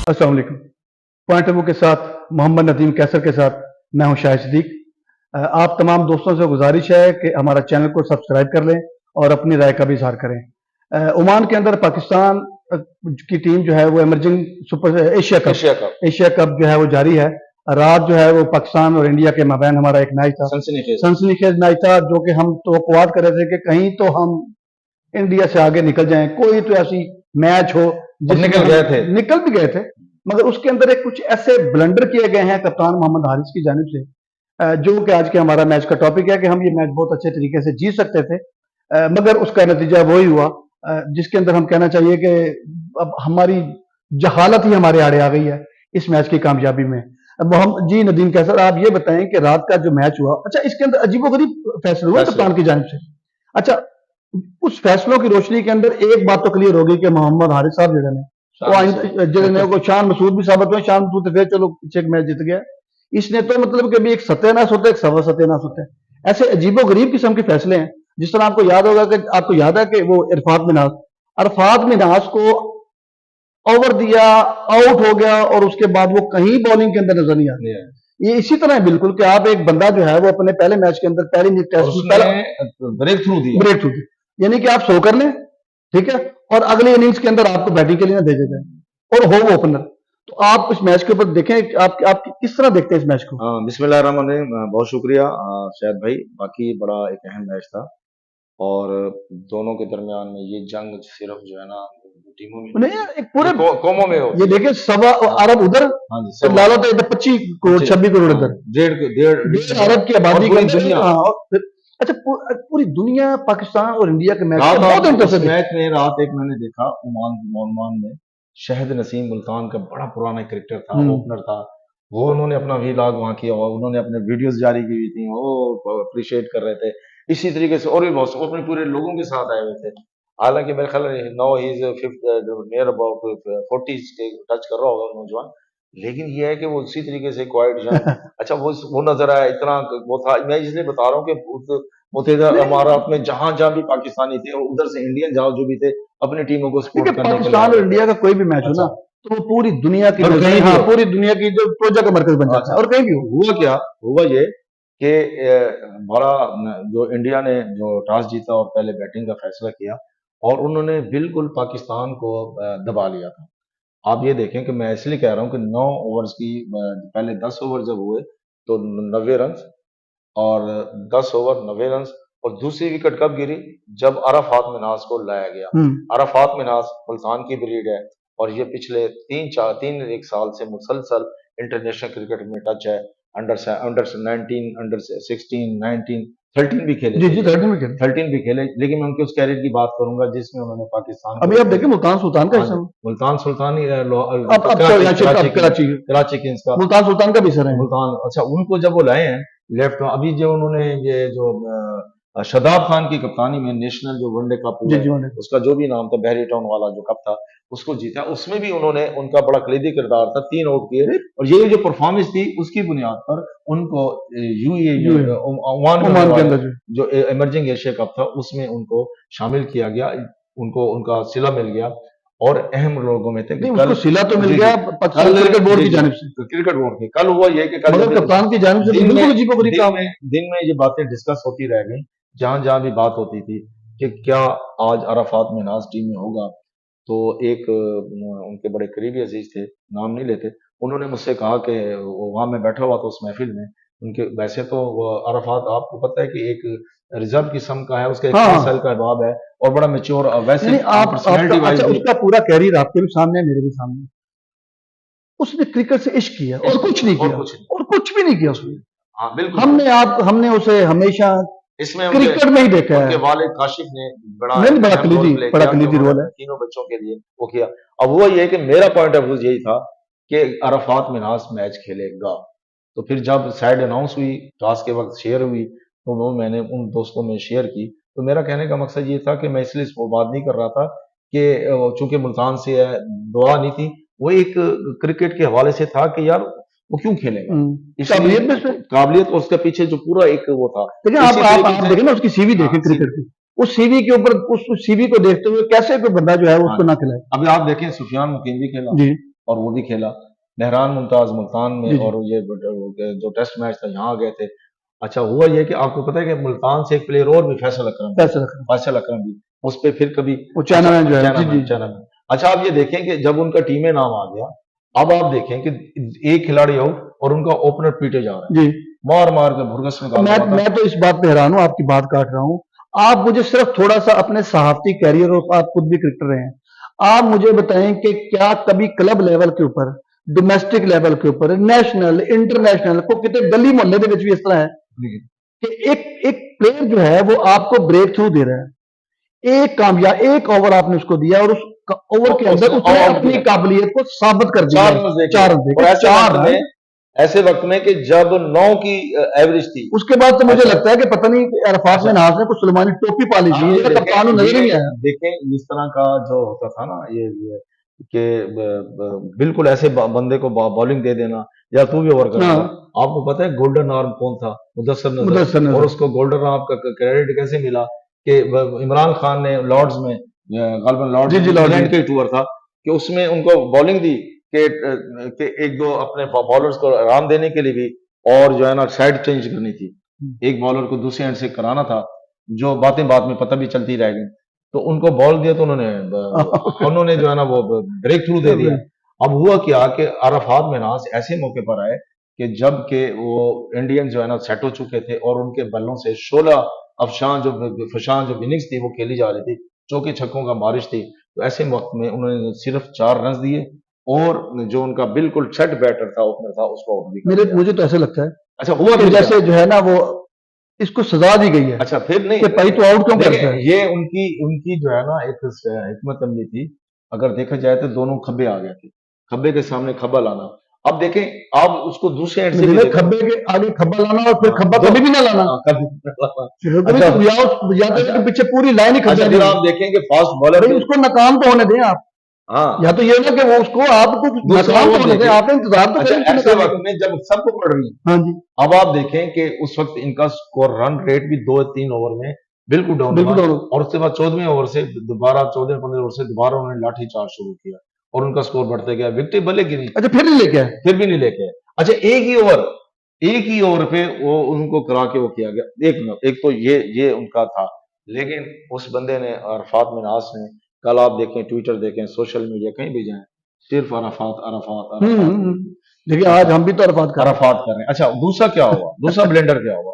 अस्सलाम वालेकुम। Point of view के साथ मोहम्मद नदीम कैसर के साथ मैं हूं शाहिद सिद्दीक। आप तमाम दोस्तों से गुजारिश है कि हमारा चैनल को सब्सक्राइब कर लें और अपनी राय का भी इजहार करें। ओमान के अंदर पाकिस्तान की टीम जो है वो एमर्जिंग सुपर एशिया कप जो है वो जारी है। रात जो है वो पाकिस्तान और इंडिया के माबैन हमारा एक मैच था, सनसनीखेज मैच था, जो कि हम तवक्कुआत कर रहे थे कि कहीं तो हम इंडिया से आगे निकल जाएं, कोई तो ऐसी मैच हो निकल भी गए थे, मगर उसके अंदर एक कुछ ऐसे ब्लंडर किए गए हैं कप्तान मोहम्मद हारिस की जानिब से, जो कि आज के हमारा मैच का टॉपिक है कि हम ये मैच बहुत अच्छे तरीके से जीत सकते थे, मगर उसका नतीजा वही हुआ जिसके अंदर हम कहना चाहिए कि अब हमारी जहालत ही हमारे आड़े आ गई है इस मैच की कामयाबी में। मोहम्मद जी नदीम कैसर, आप ये बताएं कि रात का जो मैच हुआ, अच्छा इसके अंदर अजीबोगरीब फैसला हुआ कप्तान की जानिब से। अच्छा, उस फैसलों की रोशनी के अंदर एक बात तो क्लियर होगी कि मोहम्मद हारिस साहब जिन्होंने को शान मसूद भी साबित हुए, शान मसूद फिर चलो पीछे एक मैच जीत गया, इसने तो मतलब कि भी एक सत्यानाश होता है, एक सवा सत्यानाश होता है। ऐसे अजीबो गरीब किस्म के फैसले हैं। जिस तरह आपको याद है कि वो अरफात मिनास को ओवर दिया, आउट हो गया और उसके बाद वो कहीं बॉलिंग के अंदर नजर नहीं आ रहा। ये इसी तरह है बिल्कुल कि आप एक बंदा जो है वो अपने पहले मैच के अंदर पहले टेस्ट ब्रेक थ्रू दिया, यानी कि आप शो कर लें, ठीक है, और अगले इनिंग्स के अंदर आपको बैटिंग के लिए ना भेजा जाए और हो वो ओपनर। तो आप इस मैच के ऊपर देखें, आप किस तरह देखते हैं इस मैच को? बिस्मिल्लाहिर्रहमानिर्रहीम। बहुत शुक्रिया शायद भाई। बाकी बड़ा एक अहम मैच था और दोनों के दरमियान में ये जंग सिर्फ जो है ना टीमों में नहीं, एक पूरे कौमों में ये देखिए, सवा अरब उधर, हाँ जी, लालो तो 25 करोड़ 26 करोड़ इधर, डेढ़ अरब की आबादी की दुनिया। अच्छा, पूरी दुनिया पाकिस्तान और इंडिया के मैच बहुत इंटरेस्टेड मैच में रात एक मैंने देखा ओमान में शहद नसीम मुल्तान का बड़ा पुराना क्रिकेटर था, ओपनर था। वो उन्होंने अपना वीलॉग वहां किया और उन्होंने अपने वीडियोस जारी की हुई थी, वो अप्रिशिएट कर रहे थे। इसी तरीके से और भी बहुत अपने पूरे लोगों के साथ आए हुए थे। हालांकि मेरे ख्याल now he is near about 40 के टच कर रहा होगा नौजवान, लेकिन ये है कि वो उसी तरीके से क्वाइट जंग अच्छा वो नजर आया इतना वो था। मैं इसलिए बता रहा हूँ कि मुतहदा इमारात में जहां जहां भी पाकिस्तानी थे और उधर से इंडियन जहां जो भी थे अपनी टीमों को सपोर्ट करने के लिए पाकिस्तान और इंडिया का कोई भी मैच हो ना, तो वो पूरी दुनिया की पूरी दुनिया की जो प्रोजा का मरकज बन जाता है। और कहीं भी हुआ क्या हुआ ये कि बड़ा जो इंडिया ने जो टॉस जीता और पहले बैटिंग का फैसला किया और उन्होंने बिल्कुल पाकिस्तान को दबा लिया था। आप ये देखें कि मैं इसलिए कह रहा हूँ कि 9 ओवर्स की पहले 10 ओवर जब हुए तो 90 रन और 10 ओवर 90 रन। और दूसरी विकेट कब गिरी? जब अरफात मिनास को लाया गया। अरफात मिनास मुल्तान की ब्रीड है और ये पिछले 3 साल से मुसलसल इंटरनेशनल क्रिकेट में टच है। अंडर 19, अंडर 16, 19, 13 भी खेले। जी 13 भी खेले, लेकिन मैं उनके उस कैरियर की बात करूंगा जिसमें उन्होंने पाकिस्तान अभी आप देखिए मुल्तान सुल्तान का हिस्सा, मुल्तान सुल्तान कराची किंग्स का मुल्तान सुल्तान का भी सर है। मुल्तान, अच्छा, उनको जब वो लाए हैं लेफ्ट में, अभी जो उन्होंने ये जो शदाब खान की कप्तानी में नेशनल जो वनडे कप उसका जो भी नाम था, बहरी टाउन वाला जो कप था, उसको जीता। उसमें भी उन्होंने उनका बड़ा कलीदी किरदार था, 3 आउट किए और ये जो परफॉर्मेंस थी उसकी बुनियाद पर उनको ओमान के अंदर जो इमर्जिंग एशिया कप था उसमें उनको शामिल किया गया, उनको उनका सिला मिल गया और अहम लोगों में थे। उसको सिला तो मिल गया क्रिकेट बोर्ड की जानिब से, क्रिकेट बोर्ड की। कल हुआ ये कि कल कप्तान की जानिब से दिन में ये बातें डिस्कस होती रह गई, जहां जहां भी बात होती थी कि क्या आज अरफात मिनास टीम में होगा। तो एक उनके बड़े करीबी अजीज थे, नाम नहीं लेते, उन्होंने मुझसे कहा कि वहां मैं बैठा हुआ था उस महफिल में, उनके वैसे तो अरफात आपको पता है कि एक रिजर्व किस्म का है, उसका 21 साल का बाब है और बड़ा मेच्योर। वैसे उसका पूरा कैरियर आपके भी सामने है, मेरे भी सामने। उसने क्रिकेट से इश्क किया और कुछ नहीं किया, और कुछ भी नहीं किया उसने। हाँ बिल्कुल, हमने उसे हमेशा इसमें क्रिकेट में ही देखा है। उनके वालिद काशिफ ने बड़ा कलीदी रोल है तीनों बच्चों के लिए वो किया। अब वो ये कि मेरा पॉइंट ऑफ व्यू यही था कि अरफात मिनास मैच खेलेगा। तो फिर जब साइड अनाउंस हुई, टॉस के वक्त शेयर हुई, तो वो मैंने उन दोस्तों में शेयर की। तो मेरा कहने का मकसद ये था कि मैं इसलिए बात नहीं कर रहा था कि चूंकि मुल्तान से दुआ नहीं थी, वो एक क्रिकेट के हवाले से था कि यार वो क्यों खेलेगा, काबिलियत और उसके पीछे जो पूरा एक वो था। लेकिन आप देखें ना उसकी सीवी देखें क्रिकेट की, उस सीवी के ऊपर, उस सीवी को देखते हुए कैसे कोई बंदा जो है उसको ना खिलाए। अभी आप देखें सुफियान मुकीम भी खेला, और वो भी खेला। मेहरान मुमताज मुल्तान में, जी जी। और ये जो टेस्ट मैच था यहाँ गए थे। अच्छा हुआ ये कि आपको पता है कि मुल्तान से एक प्लेयर और भी, फैसल अकरम, फैसल अकरम भी उस पे फिर कभी। वो अच्छा, चाइना मैन जो है, जी जी। चाइना में। अच्छा आप ये देखें कि जब उनका टीम में नाम आ गया, अब आप देखें कि एक खिलाड़ी आउट और उनका ओपनर पीटे जा रहा है, जी। मार मार के भुरगस तो निकाल रहा था। मैं तो इस बात पे हैरान हूँ, आपकी बात काट रहा हूँ। आप मुझे सिर्फ थोड़ा सा अपने सहाफती कैरियर, और आप खुद भी क्रिकेटर रहे हैं, आप मुझे बताएं कि क्या कभी क्लब लेवल के ऊपर, डोमेस्टिक लेवल के ऊपर, नेशनल, इंटरनेशनल को कितने गली मोहल्ले ਦੇ ਵਿੱਚ भी इस तरह है कि एक एक प्लेयर जो है वो आपको ब्रेक थ्रू दे रहा है, एक कामयाब एक ओवर आपने उसको दिया और उस ओवर के अंदर उसने उसने आउट अपनी दिया, काबिलियत को साबित कर दिया 4 रन देके, चार रन और देके, ऐसे चार वक्त रन। में, ऐसे वक्त में कि जब 9 की एवरेज थी। उसके बाद तो मुझे अच्छा, लगता है कि पता नहीं अरफात में अच्छा नहाज ने कुछ सुलेमानी टोपी पाली आप थी, ये ये देखें, कप्तान नजर ही ये नहीं आया। देखें इस तरह का जो होता था ना, ये कि बिल्कुल ऐसे बंदे को बॉलिंग दे देना, या तू भी ओवर करेगा। हाँ, आपको पता है गोल्डन आर्म कौन था? मुदस्सर नजर। मुदस्सर और नजर। उसको गोल्डन आर्म का क्रेडिट कैसे मिला कि इमरान खान ने लॉर्ड्स में, गालिबन लॉर्ड्स जी में जी लॉर्ड जी। इंग्लैंड का ही टूर था, कि उसमें उनको बॉलिंग दी कि एक दो अपने बॉलर्स को आराम देने के लिए भी, और जो है ना साइड चेंज करनी थी, एक बॉलर को दूसरे एंड से कराना था, जो बातें बात में पता भी चलती रह गई। तो उनको बॉल दिया तो उन्होंने जो है ना वो ब्रेक थ्रू दे दिया। अब हुआ क्या कि अरफात मिन्हाज ऐसे मौके पर आए कि जब के वो इंडियन जो है ना सेट हो चुके थे, और उनके बल्लों से 16 अफशां जो इनिंग्स थी वो खेली जा रही थी, चौके छक्कों का बारिश थी। तो ऐसे वक्त में उन्होंने सिर्फ 4 रन दिए, और जो उनका बिल्कुल सेट बैटर था, ओपनर था, उसको आउट भी कर दिया। मुझे तो ऐसे लगता है अच्छा हुआ कि फिर क्या? जैसे जो है ना वो इसको सजा दी गई है अच्छा फिर नहीं, कि भाई तू आउट क्यों करता देखें है। ये उनकी उनकी जो है ना एक हिकमत अमली थी। अगर देखा जाए तो दोनों खब्बे आ गए थे, खब्बे के सामने खब्बा लाना। अब देखें, आप उसको दूसरे एंड से भी मतलब देखो। खब्बे के आगे खब्बा लाना और फिर हाँ, खब्बा कभी भी ना लाना, कभी नहीं लाना। फिर कभी अच्छा, तो या तो अच्छा, इसके पीछे पूरी लाइन ही अच्छा खब्बे फिर की आप हो। देखें कि फास्ट बॉलर भाई पे। उसको नाकाम तो होने दें आप, या हाँ, तो ये ना कि वो उसको आपको दूसरा नाकाम तो ओवर होने दें, देखें। आपने इंतजार तो अच्छा करें उसको ऐसे नकामने वक्त का। में जब सबको पड़ रही है, हाँ जी, अब आप देखें कि उस वक्त इनका स्कोर रन रेट भी 2-3 ओवर में बिल्कुल डाउन हुआ। बिल्कुल डाउन। और उसके बाद 14वें ओवर से दोबारा, 14-15 ओवर से दोबारा उन्होंने लाठी चार्ज शुरू किया, और उनका स्कोर बढ़ते गया, विकेटें भले गिरी, अच्छा फिर नहीं लेके आए। फिर भी नहीं लेके आए। अच्छा एक ही ओवर पे वो उनको करा के वो किया गया। एक तो ये उनका था। लेकिन उस बंदे ने, अरफात मिन्हाज ने, कल आप देखें, ट्विटर देखें, सोशल मीडिया कहीं भी जाएं, सिर्फ अरफात अरफात अरफात। देखिए आज अच्छा हम भी तो अरफात कर रहे हैं। अराफात कर रहे हैं। अच्छा दूसरा क्या हुआ, दूसरा ब्लेंडर क्या हुआ?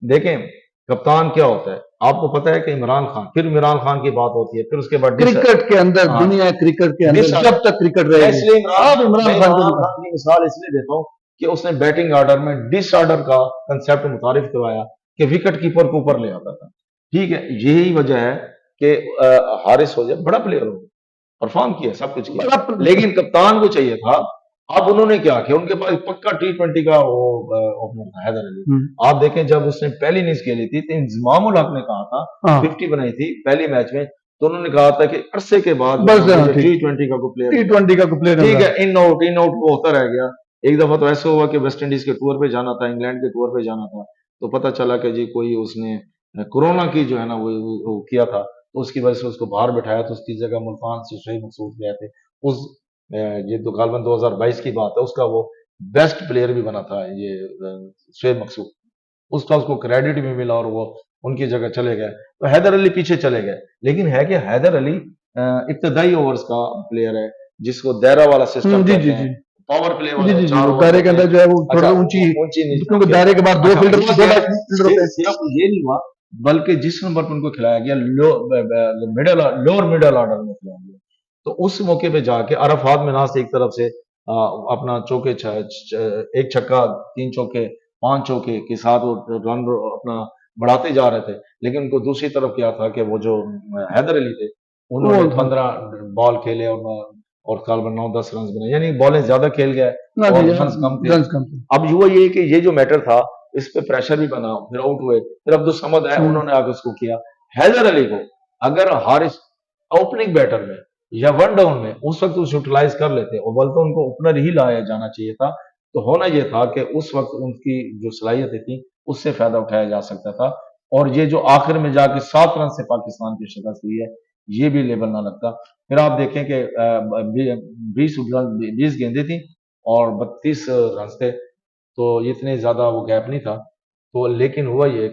देखें कप्तान क्या होता है, आपको पता है कि इमरान खान, फिर इमरान खान की बात होती है, फिर उसके बाद क्रिकेट के अंदर, हाँ, दुनिया क्रिकेट के डिस अंदर जब तक क्रिकेट मैं रहेगी, इसलिए आप इमरान खान को इमरान निकाल। खान की मिसाल इसलिए देता हूँ कि उसने बैटिंग ऑर्डर में डिस ऑर्डर का कंसेप्ट मुतारिफ करवाया, कि विकेट कीपर को ऊपर ले आता था। ठीक है, यही वजह है कि हारिस हो जाए बड़ा प्लेयर हो, परफॉर्म किया, सब कुछ किया, बड़ा लेकिन कप्तान को चाहिए था। अब उन्होंने क्या किया, उनके पास पक्का T20 का वो ओपनर था, हैदर अली। आप देखें जब उसने पहली इनिंग्स खेली थी तो इंजमामुल हक ने कहा था, हाँ 50 बनाई थी पहली मैच में, तो उन्होंने कहा था कि अरसे के बाद बस हाँ, मुझे ठीक T20 का कोई प्लेयर, T20 का प्लेयर ठीक है, इन आउट वो होता रह गया। एक दफा तो ऐसा हुआ कि वेस्ट इंडीज के टूर पे जाना था, इंग्लैंड के टूर पे जाना था, तो पता चला कि जी कोई उसने कोरोना की जो है ना वो किया था, तो उसकी वजह से उसको बाहर बिठाया, तो उसकी जगह मुल्तान से शोएब मकसूद गए थे। उस ये तो गालबन 2022 की बात है, उसका वो बेस्ट प्लेयर भी बना था ये शोएब मकसूद, उसका उसको क्रेडिट भी मिला, और वो उनकी जगह चले गए, तो हैदर अली पीछे चले गए। लेकिन है कि हैदर अली इब्तदाई ओवर्स का प्लेयर है, जिसको दायरा वाला सिस्टम जी कहते जी हैं, जी पावर प्ले जी वाले जी जी, 4 वो ओवर दायरे के होते अंदर हैं। जो है वो थोड़ा अच्छा ऊंची, ऊंची नीच क्योंकि खेल, दायरे के बाद दो अच्छा फील्डर, हुआ दो क्या है, फील्डर होते हैं। सिर्फ ये नहीं हुआ, बल्कि जिस नंबर पर उनको खिलाया गया, लोअर मिडल ऑर्डर में खिलाया गया, तो उस मौके पे जाके अरफात मिन्हाज से एक तरफ से अपना चौके एक छक्का, 3 चौके, 5 चौके के साथ वो रन अपना बढ़ाते जा रहे थे। लेकिन उनको दूसरी तरफ क्या था कि वो जो हैदर अली थे, वो उन्होंने 15 बॉल खेले, और कालबन 9-10 रन बनाए, यानी बॉलें ज्यादा खेल गए ना जी और रन कम थे। रन कम थे। अब हुआ ये कि ये जो मैटर था, इस पे प्रेशर भी बना, फिर आउट हुए, फिर अब्दुल समद आए, उन्होंने आगे उसको किया। हैदर अली को अगर हारिस ओपनिंग बैटर में या वन डाउन में उस वक्त उसे यूटिलाइज कर लेते, और बल्कि उनको ओपनर ही लाया जाना चाहिए था, तो होना यह था कि उस वक्त उनकी जो सलाहियतें थी उससे फायदा उठाया जा सकता था। और ये जो आखिर में जाके 7 रन से पाकिस्तान की शिकस्त हुई है, ये भी लेवल ना लगता। फिर आप देखें कि 20 गेंदें थी और 32 रन थे, तो इतने ज्यादा वो गैप नहीं था। तो लेकिन हुआ ये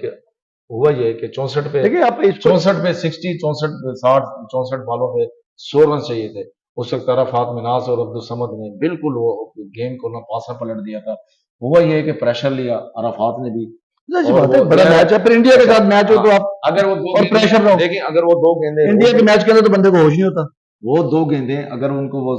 कि 64 पे देखिए आप इसको 60 64 60 64 बॉलों पे 100 रन चाहिए थे। उस वक्त अराफात मिनाज और अब्दुल समद ने बिल्कुल वो गेम को ना पासा पलट दिया था। हुआ ये कि प्रेशर लिया अराफात ने भी, ऐसी और बात है, वो बड़ा मैच है, फिर इंडिया के अच्छा, साथ मैच हो हाँ, तो आप अगर वो दो और गेंदें प्रेशर रहो। देखिए, अगर वो दो गेंदें इंडिया के मैच के अंदर तो बंदे को होश नहीं होता। वो दो गेंदें अगर उनको वो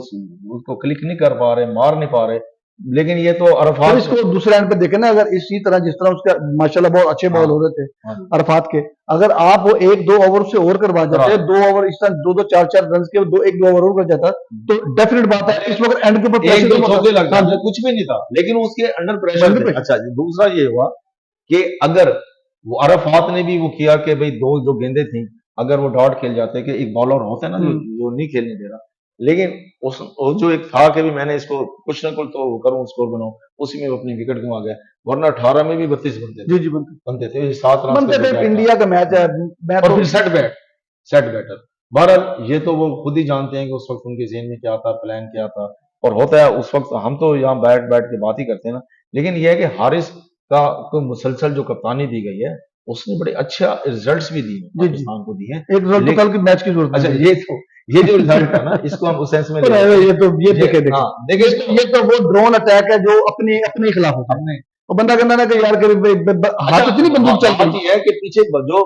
उसको क्लिक नहीं कर पा रहे, मार नहीं पा रहे, लेकिन ये तो फिर अरफात इसको दूसरे एंड पे देखे ना, अगर इसी तरह जिस तरह उसका माशाल्लाह बहुत अच्छे हाँ बॉल हो रहे थे हाँ जी, अरफात के, अगर आप वो एक दो ओवर से और करवा करा जाते, 2 ओवर इस तरह 2 2 4 4 रन के दो एक 2 ओवर और कर जाता, तो डेफिनेट बात है इस वक्त एंड के ऊपर एक प्रेशर दो कम चौके लग होता। हाँ जाते, जी, कुछ भी नहीं था, लेकिन उसके अंडर प्रेशर बंदे थे। पे अच्छा जी, दूसरा ये हुआ कि अगर वो अरफात ने भी वो किया कि भाई दो जो गेंदें थी, अगर वो डॉट खेल जाते, कि एक बॉलर होता है ना जो नहीं खेलने दे रहा, लेकिन उस वो जो एक था कि भी मैंने इसको कुछ ना कुछ तो करूं, स्कोर बनाऊं, उसी में वो अपनी विकेट गंवा गया। वरना 18 में भी 32 बनते जी थे, जी बनते बनते थे 7 रन का बनते जो थे। गैप था। इंडिया का मैच है, मैं और तो फिर सेट बैटर। बहरहाल ये तो वो खुद ही जानते हैं कि उस वक्त उनके जेहन में क्या था, प्लान क्या था, और होता है उस वक्त। हम तो यहाँ बैठ बैठ के बात ही करते हैं ना, लेकिन यह है कि हारिस का को मुसलसल जो कप्तानी दी गई है, उसने बड़े अच्छा रिजल्ट्स भी दिए, जी जी पाकिस्तान को दिए। एक रिजल्ट तो कल के मैच की जरूरत अच्छा, नहीं ये जो रिजल्ट है ना, इसको हम उस सेंस में ले पर लेते हैं। ये तो ये ये देखे देखे हाँ देखिए, ये तो वो ड्रोन अटैक है जो अपने अपने खिलाफ होता है। हमने वो बंदा कहना ना कि यार अच्छा, हाथ इतनी बंदूक चल बात गई। ये है कि पीछे जो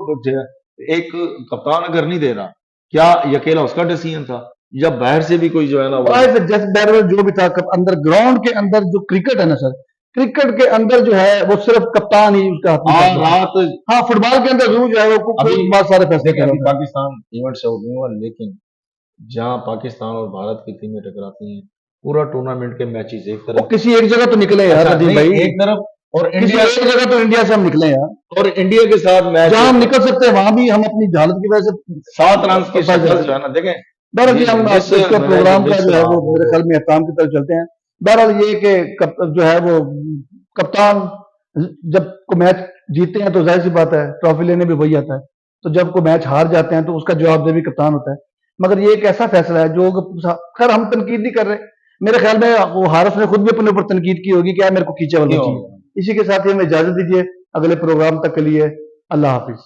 एक कप्तान अगर नहीं दे रहा, क्या ये अकेला उसका डिसीजन था, या बाहर से भी कोई जो है ना वो और जैसे बैरवेल जो भी था अंदर ग्राउंड के अंदर जो क्रिकेट है ना सर, क्रिकेट के अंदर जो है वो सिर्फ कप्तान ही उसका हाथ में आज चलता है। रात हाँ फुटबॉल के अंदर जरूर जो है वो अभी कोच बहुत सारे फैसले देखिए, कर अभी रहा था। पाकिस्तान इवेंट से नहीं हुआ, लेकिन जहां पाकिस्तान और भारत की टीमें टकराती हैं, पूरा टूर्नामेंट के मैचेस एक वो तरफ। किसी एक जगह तो निकले यार अच्छा नदीम नहीं, भाई, एक तरफ, और किसी इंडिया एक जगह तो इंडिया से हम निकले यार। और इंडिया के साथ मैच जहां हम निकल सकते हैं वहां भी हम अपनी हालत की वजह से 7 रन की फंस शक्ल जाते जो हैं। है ना, देखें बहरहाल जी हम मिस इसके मैंने जो प्रोग्राम का मिस जो है रहा वो मेरे ख्याल में एहताम की तरफ चलते हैं। बहरहाल ये कि जो है वो कप्तान जब को मैच जीतते हैं तो जाहिर सी बात है ट्रॉफी लेने भी वही आता है, तो जब को मैच हार जाते हैं तो उसका जवाबदेही कप्तान होता है। मगर ये एक ऐसा फैसला है जो खैर हम तनकीद नहीं कर रहे, मेरे ख्याल में वो हारिस ने खुद भी अपने ऊपर तनकीद की होगी, क्या मेरे को खींचे वाला क्यों। चाहिए। इसी के साथ ही हमें इजाजत दीजिए, अगले प्रोग्राम तक के लिए अल्लाह हाफिज।